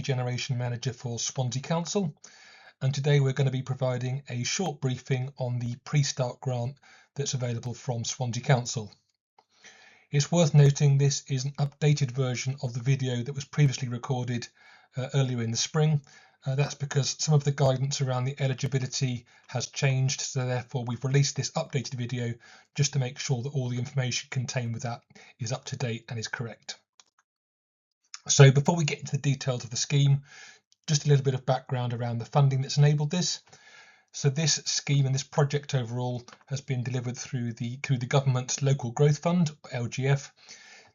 Generation Manager for Swansea Council, and today we're going to be providing a short briefing on the pre-start grant that's available from Swansea Council. It's worth noting this is an updated version of the video that was previously recorded earlier in the spring. That's because some of the guidance around the eligibility has changed, so therefore we've released this updated video just to make sure that all the information contained with that is up to date and is correct. So before we get into the details of the scheme, just a little bit of background around the funding that's enabled this. So this scheme and this project overall has been delivered through the government's Local Growth Fund, LGF.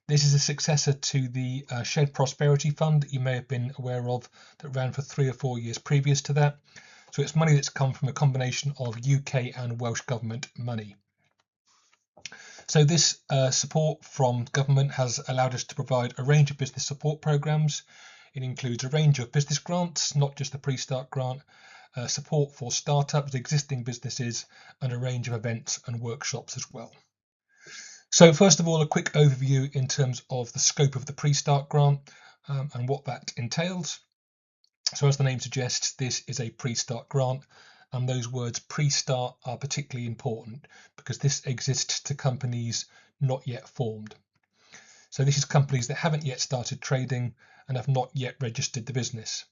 This is a successor to the Shared Prosperity Fund that you may have been aware of that ran for 3 or 4 years previous to that. So it's money that's come from a combination of UK and Welsh Government money. So this support from government has allowed us to provide a range of business support programmes. It includes a range of business grants, not just the pre-start grant, support for startups, existing businesses, and a range of events and workshops as well. So first of all, a quick overview in terms of the scope of the pre-start grant and what that entails. So as the name suggests, this is a pre-start grant, and those words pre-start are particularly important because this exists to companies not yet formed. So this is companies that haven't yet started trading and have not yet registered the business.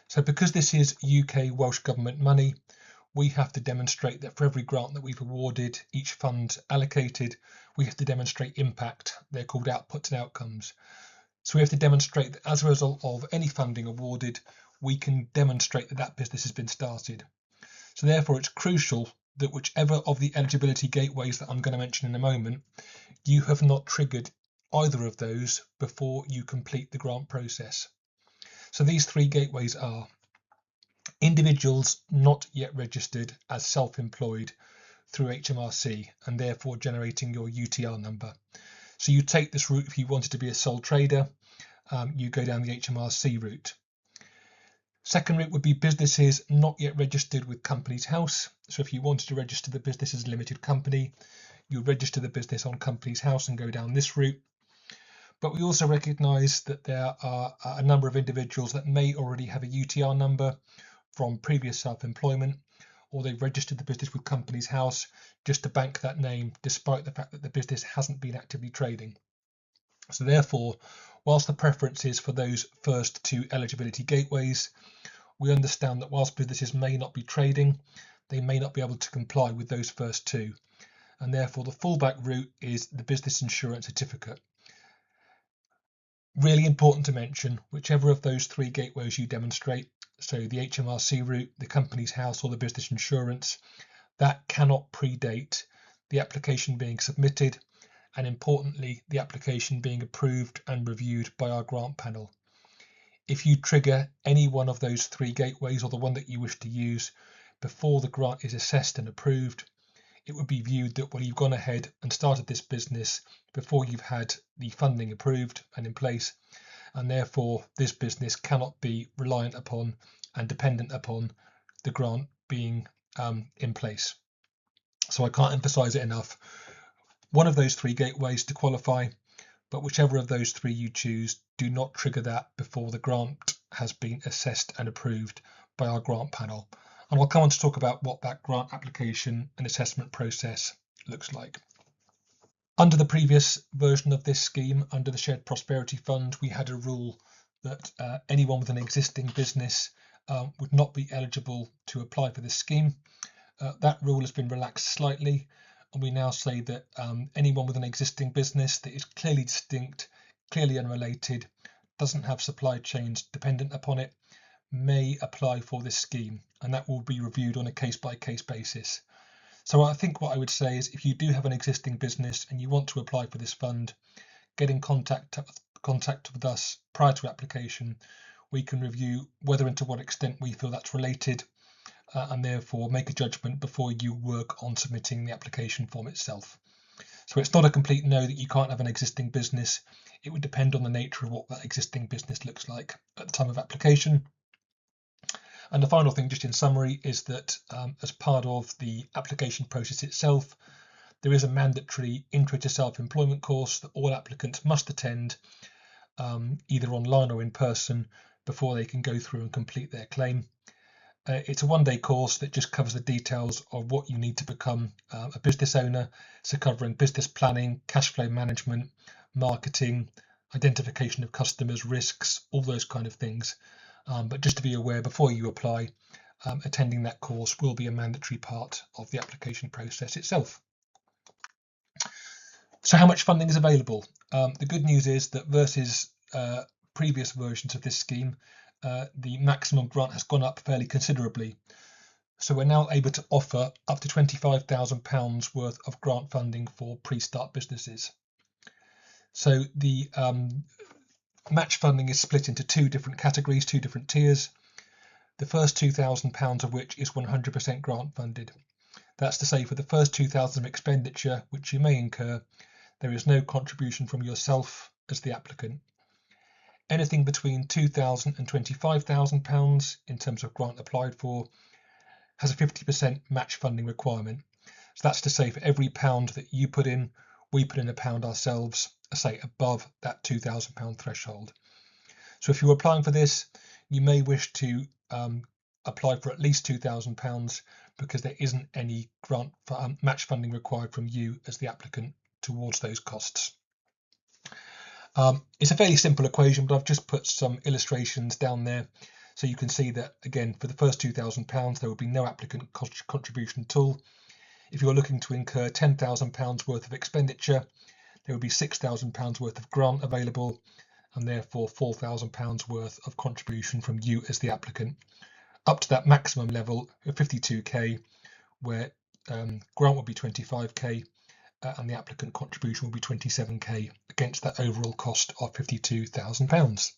So because this is UK Welsh Government money, we have to demonstrate that for every grant that we've awarded, each fund allocated, we have to demonstrate impact. They're called outputs and outcomes. So we have to demonstrate that as a result of any funding awarded, we can demonstrate that that business has been started. So therefore it's crucial that whichever of the eligibility gateways that I'm going to mention in a moment, you have not triggered either of those before you complete the grant process. So these 3 gateways are individuals not yet registered as self-employed through HMRC and therefore generating your UTR number. So you take this route if you wanted to be a sole trader, you go down the HMRC route. Second route would be businesses not yet registered with Companies House. So if you wanted to register the business as a limited company, you register the business on Companies House and go down this route. But we also recognise that there are a number of individuals that may already have a UTR number from previous self-employment, or they've registered the business with Companies House just to bank that name despite the fact that the business hasn't been actively trading. So therefore, whilst the preference is for those first 2 eligibility gateways, we understand that whilst businesses may not be trading, they may not be able to comply with those first 2. And therefore the fallback route is the business insurance certificate. Really important to mention, whichever of those 3 gateways you demonstrate, so the HMRC route, the Companies House or the business insurance, that cannot predate the application being submitted and importantly the application being approved and reviewed by our grant panel. If you trigger any one of those 3 gateways or the one that you wish to use before the grant is assessed and approved, it would be viewed that, well, you've gone ahead and started this business before you've had the funding approved and in place, and therefore this business cannot be reliant upon and dependent upon the grant being in place. So I can't emphasize it enough. One of those 3 gateways to qualify, but whichever of those 3 you choose, do not trigger that before the grant has been assessed and approved by our grant panel. And I'll come on to talk about what that grant application and assessment process looks like. Under the previous version of this scheme, under the Shared Prosperity Fund, we had a rule that anyone with an existing business would not be eligible to apply for this scheme. That rule has been relaxed slightly, and we now say that anyone with an existing business that is clearly distinct, clearly unrelated, doesn't have supply chains dependent upon it, may apply for this scheme, and that will be reviewed on a case-by-case basis. So I think what I would say is if you do have an existing business and you want to apply for this fund, get in contact with us prior to application. We can review whether and to what extent we feel that's related and therefore make a judgment before you work on submitting the application form itself. So it's not a complete no that you can't have an existing business. It would depend on the nature of what that existing business looks like at the time of application. And the final thing, just in summary, is that as part of the application process itself, there is a mandatory Intro to Self-Employment course that all applicants must attend, either online or in person, before they can go through and complete their claim. It's a one-day course that just covers the details of what you need to become a business owner, so covering business planning, cash flow management, marketing, identification of customers, risks, all those kind of things. But just to be aware, before you apply, attending that course will be a mandatory part of the application process itself. So how much funding is available? The good news is that versus previous versions of this scheme, the maximum grant has gone up fairly considerably. So we're now able to offer up to £25,000 worth of grant funding for pre-start businesses. So the match funding is split into two different categories, two different tiers. The first £2,000 of which is 100% grant funded. That's to say, for the first £2,000 of expenditure which you may incur, there is no contribution from yourself as the applicant. Anything between £2,000 and £25,000 in terms of grant applied for has a 50% match funding requirement. So that's to say, for every pound that you put in, we put in a pound ourselves, say above that £2,000 threshold. So if you're applying for this, you may wish to apply for at least £2,000 because there isn't any grant match funding required from you as the applicant towards those costs. It's a fairly simple equation, but I've just put some illustrations down there so you can see that, again, for the first £2,000 there will be no applicant contribution at all. If you're looking to incur £10,000 worth of expenditure, there will be £6,000 worth of grant available, and therefore £4,000 worth of contribution from you as the applicant, up to that maximum level of 52k, where grant will be 25k and the applicant contribution will be 27k against that overall cost of £52,000.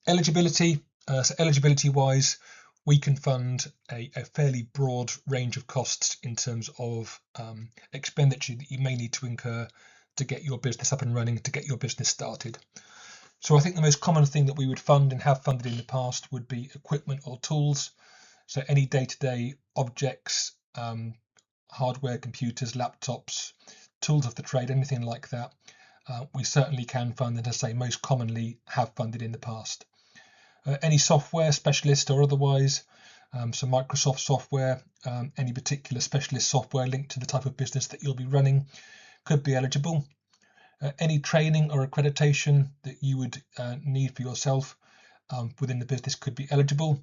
Eligibility. So eligibility wise, we can fund a fairly broad range of costs in terms of expenditure that you may need to incur to get your business up and running, to get your business started. So I think the most common thing that we would fund and have funded in the past would be equipment or tools. So any day-to-day objects, hardware, computers, laptops, tools of the trade, anything like that, we certainly can fund, and as I say, most commonly have funded in the past. Any software, specialist or otherwise, so Microsoft software, any particular specialist software linked to the type of business that you'll be running could be eligible. Any training or accreditation that you would need for yourself within the business could be eligible.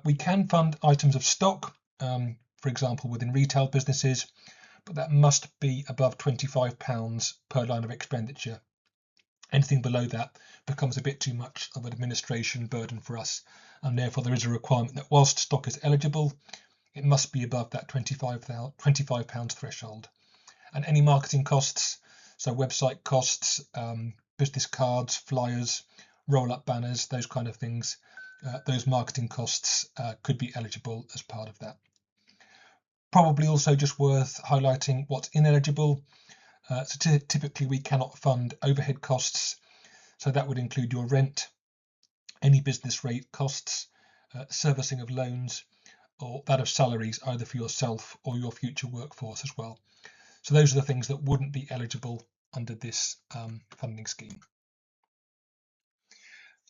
We can fund items of stock, for example, within retail businesses, but that must be above £25 per line of expenditure. Anything below that becomes a bit too much of an administration burden for us, and therefore there is a requirement that whilst stock is eligible, it must be above that £25 threshold. And any marketing costs, so website costs, business cards, flyers, roll-up banners, those kind of things, those marketing costs could be eligible as part of that. Probably also just worth highlighting what's ineligible. So typically we cannot fund overhead costs, so that would include your rent, any business rate costs, servicing of loans, or that of salaries either for yourself or your future workforce as well. So those are the things that wouldn't be eligible under this funding scheme.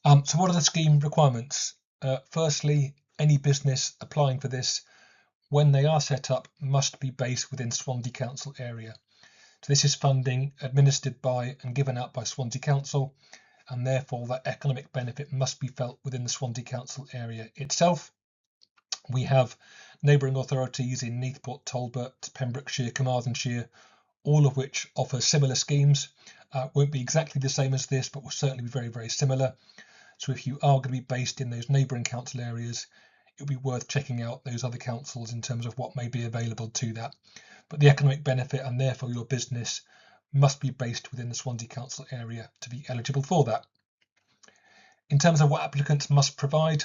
So what are the scheme requirements? Firstly, any business applying for this, when they are set up, must be based within Swansea Council area. So this is funding administered by and given out by Swansea Council, and therefore that economic benefit must be felt within the Swansea Council area itself. We have neighbouring authorities in Neathport, Talbot, Pembrokeshire, Carmarthenshire, all of which offer similar schemes. Won't be exactly the same as this, but will certainly be very, very similar. So if you are going to be based in those neighbouring council areas, it would be worth checking out those other councils in terms of what may be available to that. But the economic benefit and therefore your business must be based within the Swansea Council area to be eligible for that. In terms of what applicants must provide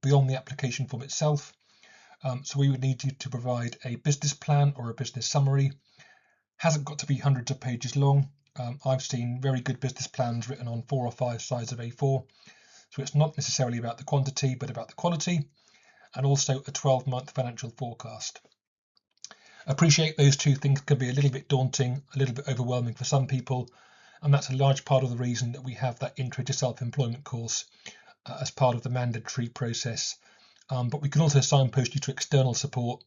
beyond the application form itself, so we would need you to provide a business plan or a business summary. Hasn't got to be hundreds of pages long. I've seen very good business plans written on 4 or 5 sides of A4. So it's not necessarily about the quantity, but about the quality, and also a 12-month financial forecast. Appreciate those two things can be a little bit daunting, a little bit overwhelming for some people, and that's a large part of the reason that we have that Intro to Self-Employment course, as part of the mandatory process. But we can also signpost you to external support,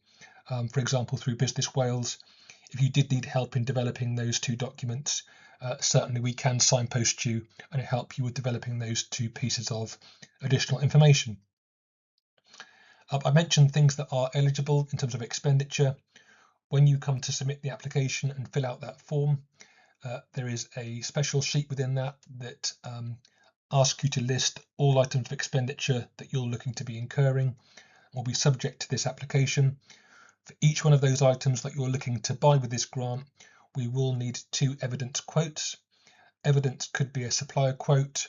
for example, through Business Wales. If you did need help in developing those two documents, certainly we can signpost you and help you with developing those two pieces of additional information. I mentioned things that are eligible in terms of expenditure. When you come to submit the application and fill out that form, there is a special sheet within that asks you to list all items of expenditure that you're looking to be incurring will be subject to this application. For each one of those items that you're looking to buy with this grant, we will need 2 evidence quotes. Evidence could be a supplier quote,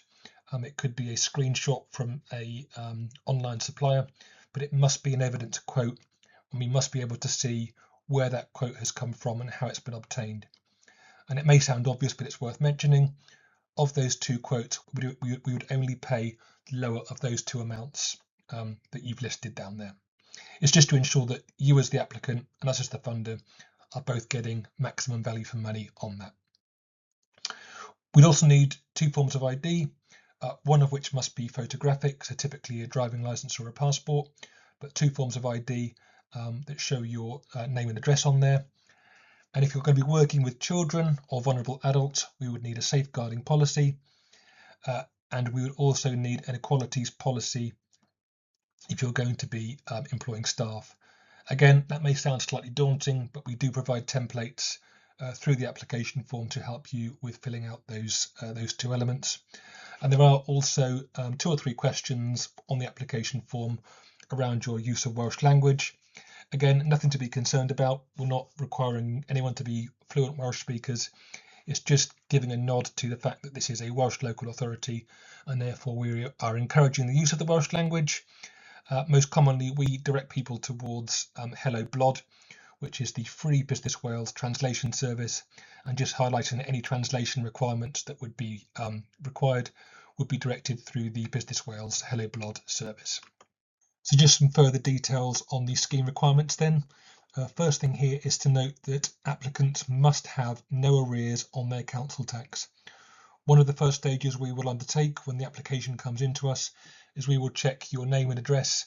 it could be a screenshot from a online supplier, but it must be an evidence quote, and we must be able to see where that quote has come from and how it's been obtained. And it may sound obvious, but it's worth mentioning. Of those 2 quotes, we would only pay the lower of those 2 amounts that you've listed down there. It's just to ensure that you as the applicant and us as the funder are both getting maximum value for money on that. We'd also need 2 forms of ID, one of which must be photographic, so typically a driving license or a passport, but 2 forms of ID that show your name and address on there. And if you're going to be working with children or vulnerable adults, we would need a safeguarding policy, and we would also need an equalities policy if you're going to be employing staff. Again, that may sound slightly daunting, but we do provide templates through the application form to help you with filling out those 2 elements. And there are also 2 or 3 questions on the application form around your use of Welsh language. Again, nothing to be concerned about. We're not requiring anyone to be fluent Welsh speakers. It's just giving a nod to the fact that this is a Welsh local authority, and therefore we are encouraging the use of the Welsh language. Most commonly, we direct people towards Hello Blod, which is the free Business Wales translation service, and just highlighting any translation requirements that would be required would be directed through the Business Wales Hello Blod service. So just some further details on the scheme requirements then. First thing here is to note that applicants must have no arrears on their council tax. One of the first stages we will undertake when the application comes into us is we will check your name and address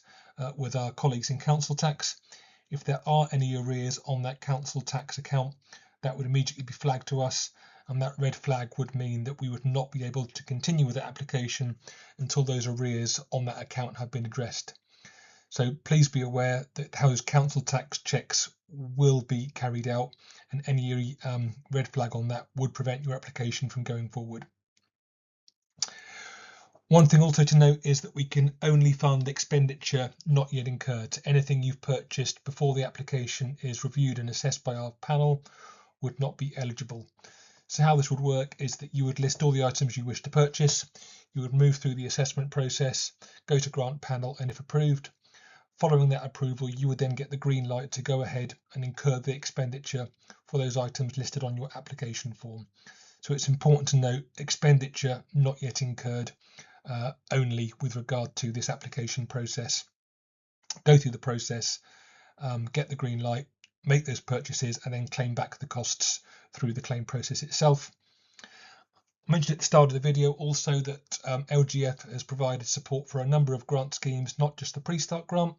with our colleagues in council tax. If there are any arrears on that council tax account, that would immediately be flagged to us, and that red flag would mean that we would not be able to continue with the application until those arrears on that account have been addressed. So please be aware that those council tax checks will be carried out, and any red flag on that would prevent your application from going forward. One thing also to note is that we can only fund expenditure not yet incurred. Anything you've purchased before the application is reviewed and assessed by our panel would not be eligible. So how this would work is that you would list all the items you wish to purchase, you would move through the assessment process, go to grant panel, and if approved, following that approval, you would then get the green light to go ahead and incur the expenditure for those items listed on your application form. So it's important to note expenditure not yet incurred, only with regard to this application process. Go through the process, get the green light, make those purchases, and then claim back the costs through the claim process itself. I mentioned at the start of the video also that LGF has provided support for a number of grant schemes, not just the pre-start grant.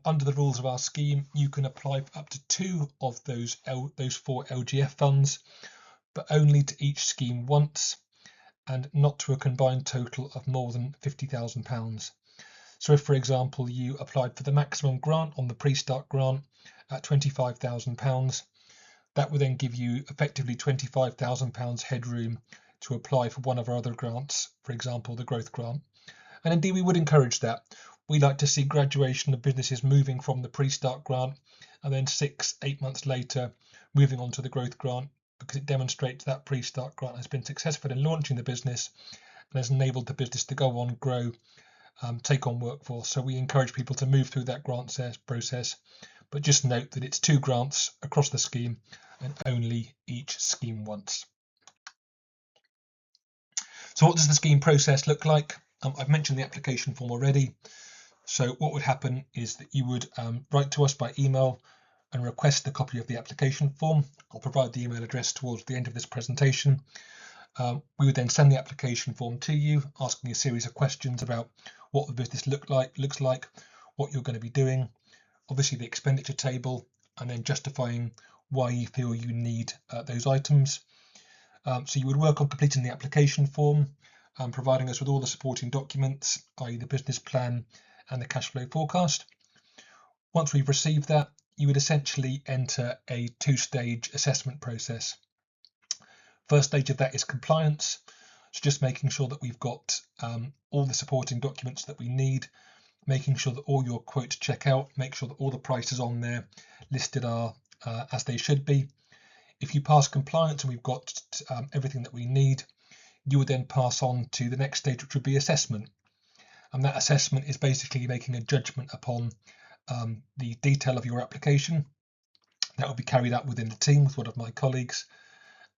Under the rules of our scheme, you can apply for up to 2 of those 4 LGF funds, but only to each scheme once, and not to a combined total of more than £50,000. So if, for example, you applied for the maximum grant on the pre-start grant at £25,000, that would then give you effectively £25,000 headroom to apply for one of our other grants, for example, the growth grant. And indeed, we would encourage that. We like to see graduation of businesses moving from the pre-start grant and then 6-8 months later moving on to the growth grant, because it demonstrates that pre-start grant has been successful in launching the business and has enabled the business to go on, grow, take on workforce. So we encourage people to move through that grant process, but just note that it's 2 grants across the scheme and only each scheme once. So what does the scheme process look like? I've mentioned the application form already. So what would happen is that you would write to us by email and request a copy of the application form. I'll provide the email address towards the end of this presentation. We would then send the application form to you, asking a series of questions about what the business looks like, what you're going to be doing, obviously the expenditure table, and then justifying why you feel you need those items. So you would work on completing the application form, providing us with all the supporting documents, i.e. the business plan and the cash flow forecast. Once we've received that, you would essentially enter a two-stage assessment process. First stage of that is compliance, so just making sure that we've got all the supporting documents that we need, making sure that all your quotes check out, make sure that all the prices on there listed are as they should be. If you pass compliance and we've got everything that we need, you would then pass on to the next stage, which would be assessment. And that assessment is basically making a judgment upon the detail of your application. That will be carried out within the team with one of my colleagues.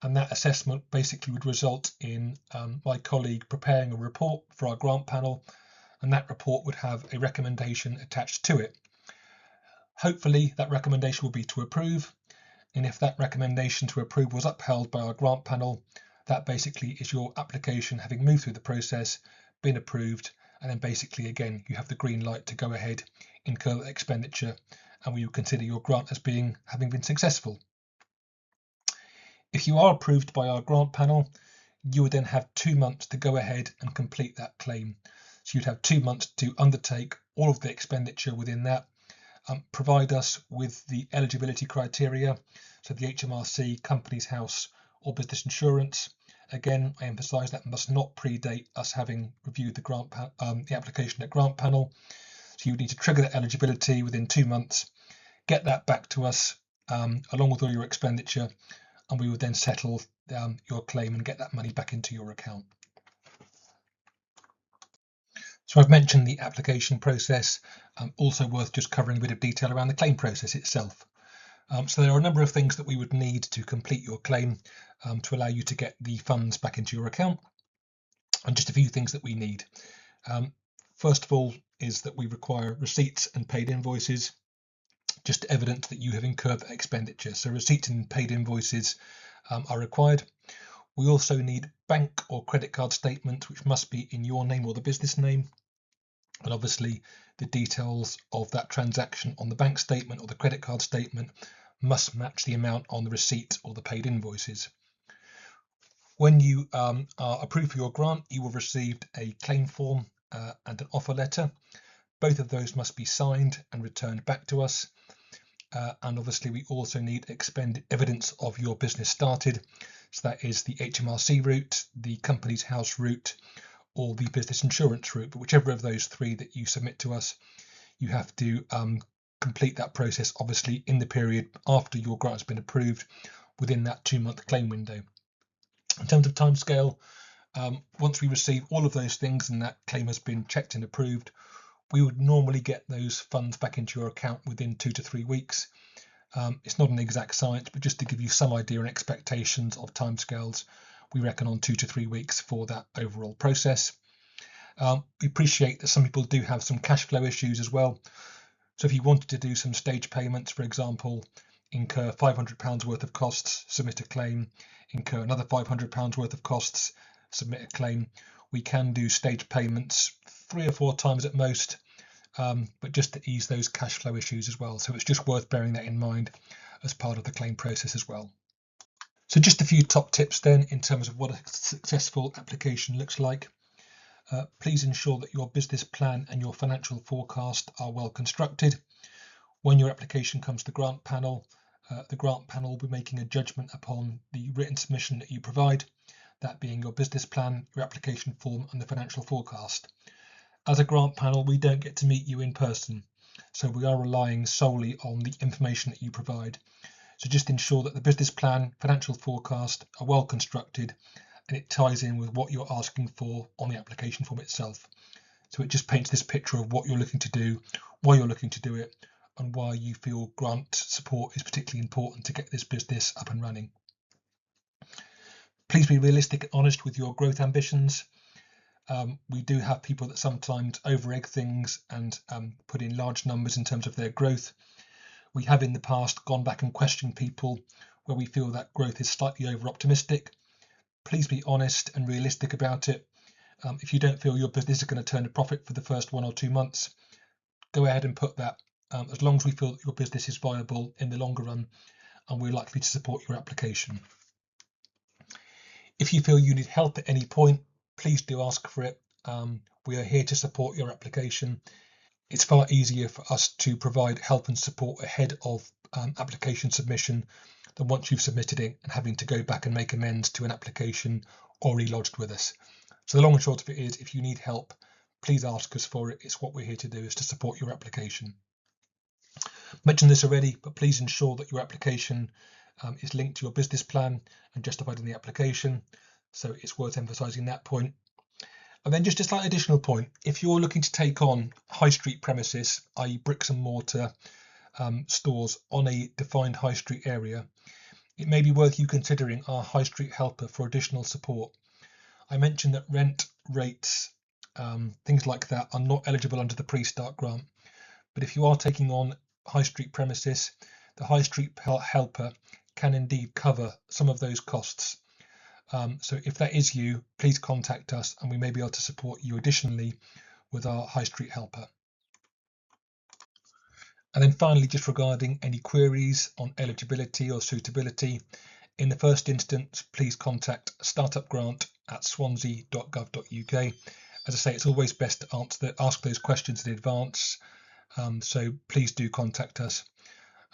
And that assessment basically would result in my colleague preparing a report for our grant panel, and that report would have a recommendation attached to it. Hopefully that recommendation will be to approve, and if that recommendation to approve was upheld by our grant panel, that basically is your application having moved through the process, been approved, and then basically again you have the green light to go ahead, incur that expenditure, and we will consider your grant as having been successful. If you are approved by our grant panel, you would then have 2 months to go ahead and complete that claim. So you'd have 2 months to undertake all of the expenditure within that, provide us with the eligibility criteria, so the HMRC, Companies House or business insurance. Again, I emphasise that must not predate us having reviewed the application at grant panel. So you need to trigger that eligibility within 2 months, get that back to us along with all your expenditure, and we would then settle your claim and get that money back into your account. So I've mentioned the application process, also worth just covering a bit of detail around the claim process itself. So there are a number of things that we would need to complete your claim to allow you to get the funds back into your account, and just a few things that we need. First of all is that we require receipts and paid invoices, just evidence that you have incurred that expenditure. So receipts and paid invoices are required. We also need bank or credit card statements, which must be in your name or the business name. And obviously the details of that transaction on the bank statement or the credit card statement must match the amount on the receipt or the paid invoices. When you are approved for your grant, you will receive a claim form and an offer letter. Both of those must be signed and returned back to us. And obviously we also need evidence of your business started. So that is the HMRC route, the Companies House route, or the business insurance route. But whichever of those three that you submit to us, you have to complete that process, obviously in the period after your grant has been approved, within that 2-month claim window. In terms of timescale, once we receive all of those things and that claim has been checked and approved, we would normally get those funds back into your account within 2 to 3 weeks. It's not an exact science, but just to give you some idea and expectations of timescales, we reckon on 2 to 3 weeks for that overall process. We appreciate that some people do have some cash flow issues as well. So if you wanted to do some stage payments, for example, incur £500 worth of costs, submit a claim, incur another £500 worth of costs, submit a claim, we can do stage payments 3 or 4 times at most, but just to ease those cash flow issues as well. So it's just worth bearing that in mind as part of the claim process as well. So just a few top tips then in terms of what a successful application looks like. Please ensure that your business plan and your financial forecast are well constructed. When your application comes to the grant panel will be making a judgment upon the written submission that you provide, that being your business plan, your application form and the financial forecast. As a grant panel, we don't get to meet you in person, so we are relying solely on the information that you provide. So just ensure that the business plan, financial forecast are well constructed and it ties in with what you're asking for on the application form itself. So it just paints this picture of what you're looking to do, why you're looking to do it, and why you feel grant support is particularly important to get this business up and running. Please be realistic and honest with your growth ambitions. We do have people that sometimes over-egg things and put in large numbers in terms of their growth. We have in the past gone back and questioned people where we feel that growth is slightly over-optimistic. please be honest and realistic about it. If you don't feel your business is going to turn a profit for the first 1 or 2 months, go ahead and put that. As long as we feel that your business is viable in the longer run, and we're likely to support your application. If you feel you need help at any point, please do ask for it. We are here to support your application. It's far easier for us to provide help and support ahead of application submission than once you've submitted it and having to go back and make amends to an application already lodged with us. So the long and short of it is, if you need help, please ask us for it. It's what we're here to do, is to support your application. I mentioned this already, but please ensure that your application is linked to your business plan and justified in the application. So it's worth emphasising that point. And then just a slight additional point, if you're looking to take on high street premises, i.e. bricks and mortar stores on a defined high street area, it may be worth you considering our high street helper for additional support. I mentioned that rent, rates, things like that are not eligible under the Pre-Start grant, but if you are taking on high street premises, the high street helper can indeed cover some of those costs. So if that is you, please contact us and we may be able to support you additionally with our high street helper. And then finally, just regarding any queries on eligibility or suitability, in the first instance, please contact startupgrant@swansea.gov.uk. As I say, it's always best to ask those questions in advance, so please do contact us.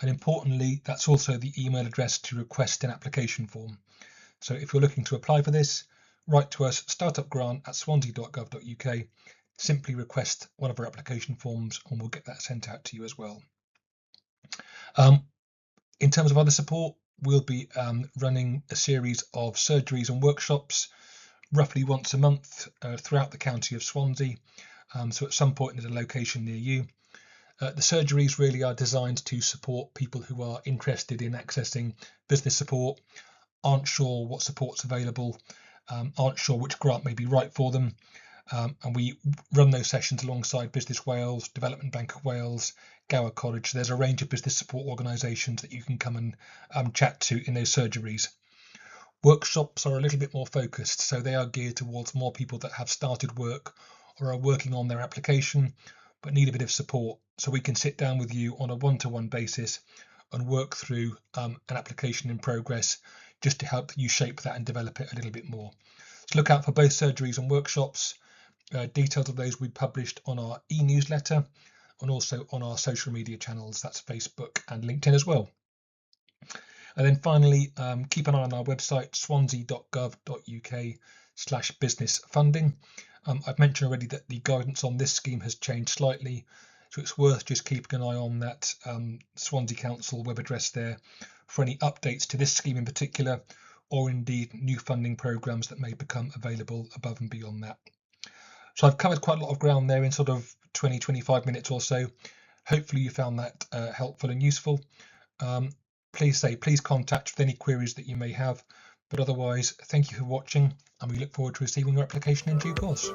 And importantly, that's also the email address to request an application form. So if you're looking to apply for this, write to us, startupgrant@swansea.gov.uk. Simply request one of our application forms and we'll get that sent out to you as well. In terms of other support, we'll be running a series of surgeries and workshops roughly once a month throughout the county of Swansea. So at some point at a location near you. The surgeries really are designed to support people who are interested in accessing business support, aren't sure what support's available, aren't sure which grant may be right for them. And we run those sessions alongside Business Wales, Development Bank of Wales, Gower College. So there's a range of business support organisations that you can come and chat to in those surgeries. Workshops are a little bit more focused, so they are geared towards more people that have started work or are working on their application but need a bit of support. So we can sit down with you on a one-to-one basis and work through an application in progress just to help you shape that and develop it a little bit more. So look out for both surgeries and workshops. Details of those will be published on our e-newsletter and also on our social media channels, that's Facebook and LinkedIn as well. And then finally, keep an eye on our website, swansea.gov.uk/business funding. I've mentioned already that the guidance on this scheme has changed slightly, so it's worth just keeping an eye on that Swansea Council web address there for any updates to this scheme in particular, or indeed new funding programmes that may become available above and beyond that. So I've covered quite a lot of ground there in sort of 20-25 minutes or so. Hopefully you found that helpful and useful. Please contact with any queries that you may have, but otherwise thank you for watching and we look forward to receiving your application in due course.